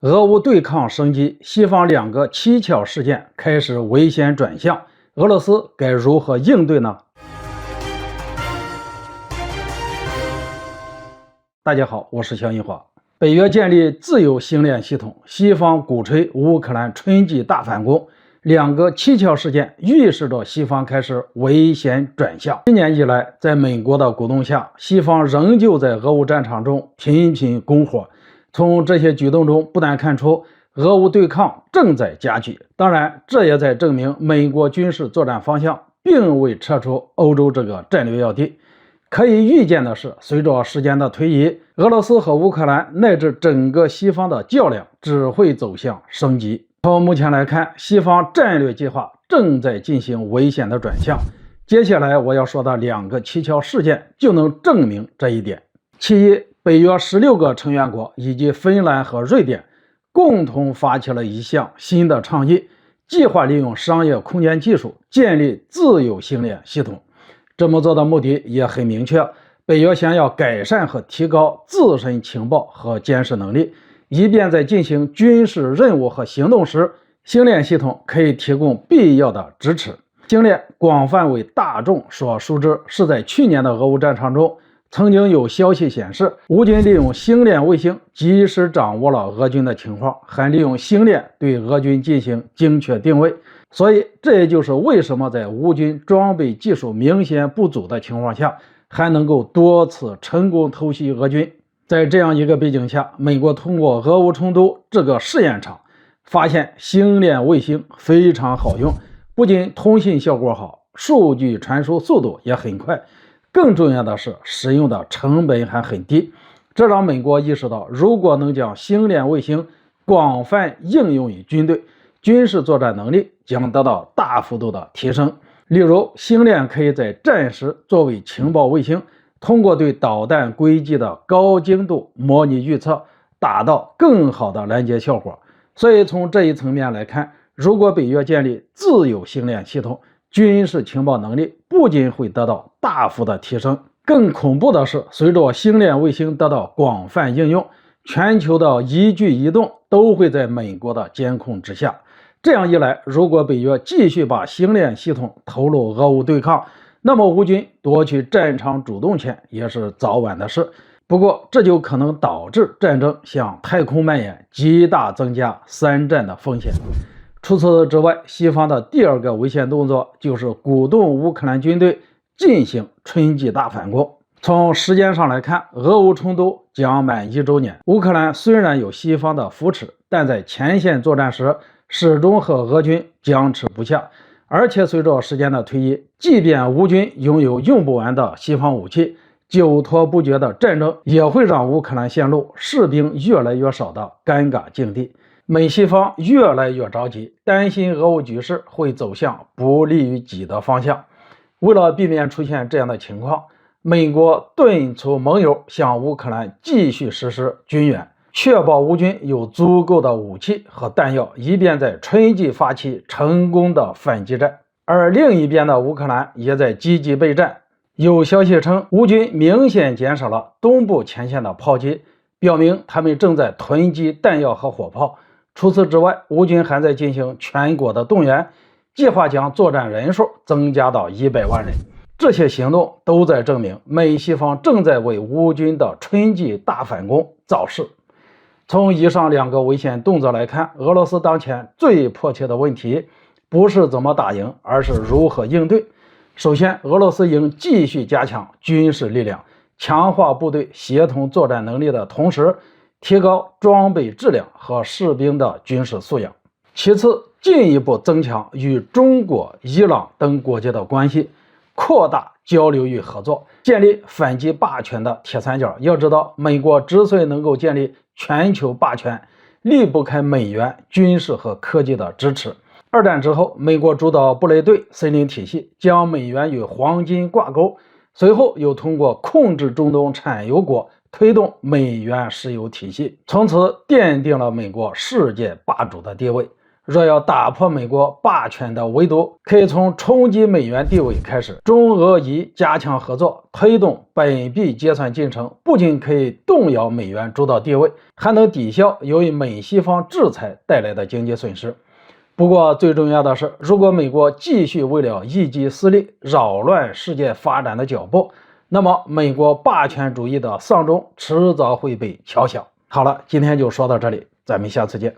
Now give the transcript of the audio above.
俄乌对抗升级，西方两个蹊跷事件开始危险转向，俄罗斯该如何应对呢？大家好，我是肖一华。北约建立自由星链系统，西方鼓吹乌克兰春季大反攻，两个蹊跷事件预示着西方开始危险转向。今年以来，在美国的鼓动下，西方仍旧在俄乌战场中频频拱火。从这些举动中，不难看出俄乌对抗正在加剧。当然，这也在证明美国军事作战方向并未撤出欧洲这个战略要地。可以预见的是，随着时间的推移，俄罗斯和乌克兰乃至整个西方的较量只会走向升级。从目前来看，西方战略计划正在进行危险的转向。接下来我要说的两个蹊跷事件就能证明这一点。其一，北约16个成员国以及芬兰和瑞典共同发起了一项新的倡议，计划利用商业空间技术建立自由星链系统。这么做的目的也很明确，北约想要改善和提高自身情报和监视能力，以便在进行军事任务和行动时，星链系统可以提供必要的支持。星链广泛为大众所熟知，是在去年的俄乌战场中，曾经有消息显示，乌军利用星链卫星及时掌握了俄军的情况，还利用星链对俄军进行精确定位。所以这也就是为什么在乌军装备技术明显不足的情况下，还能够多次成功偷袭俄军。在这样一个背景下，美国通过俄乌冲突这个试验场，发现星链卫星非常好用，不仅通信效果好，数据传输速度也很快，更重要的是使用的成本还很低。这让美国意识到，如果能将星链卫星广泛应用于军队，军事作战能力将得到大幅度的提升。例如，星链可以在战时作为情报卫星，通过对导弹轨迹的高精度模拟预测，达到更好的拦截效果。所以从这一层面来看，如果北约建立自由星链系统，军事情报能力不仅会得到大幅的提升，更恐怖的是，随着星链卫星得到广泛应用，全球的一举一动都会在美国的监控之下。这样一来，如果北约继续把星链系统投入俄乌对抗，那么乌军夺取战场主动权也是早晚的事。不过，这就可能导致战争向太空蔓延，极大增加3战的风险。除此之外，西方的第二个危险动作就是鼓动乌克兰军队进行春季大反攻。从时间上来看，俄乌冲突将满1周年。乌克兰虽然有西方的扶持，但在前线作战时始终和俄军僵持不下。而且随着时间的推移，即便乌军拥有用不完的西方武器，久拖不决的战争也会让乌克兰陷入士兵越来越少的尴尬境地。美西方越来越着急，担心俄乌局势会走向不利于己的方向。为了避免出现这样的情况，美国敦促盟友向乌克兰继续实施军援，确保乌军有足够的武器和弹药，以便在春季发起成功的反击战。而另一边的乌克兰也在积极备战。有消息称，乌军明显减少了东部前线的炮击，表明他们正在囤积弹药和火炮。除此之外，乌军还在进行全国的动员，计划将作战人数增加到100万人。这些行动都在证明美西方正在为乌军的春季大反攻造势。从以上两个危险动作来看，俄罗斯当前最迫切的问题不是怎么打赢，而是如何应对。首先，俄罗斯应继续加强军事力量，强化部队协同作战能力的同时，提高装备质量和士兵的军事素养。其次，进一步增强与中国、伊朗等国家的关系，扩大交流与合作，建立反击霸权的铁三角。要知道，美国之所以能够建立全球霸权，离不开美元军事和科技的支持。二战之后，美国主导布雷顿森林体系，将美元与黄金挂钩，随后又通过控制中东产油国推动美元石油体系，从此奠定了美国世界霸主的地位。若要打破美国霸权的围堵，可以从冲击美元地位开始。中俄伊加强合作，推动本币结算进程，不仅可以动摇美元主导地位，还能抵消由于美西方制裁带来的经济损失。不过最重要的是，如果美国继续为了一己私利扰乱世界发展的脚步，那么美国霸权主义的丧钟迟早会被敲响。好了，今天就说到这里，咱们下次见。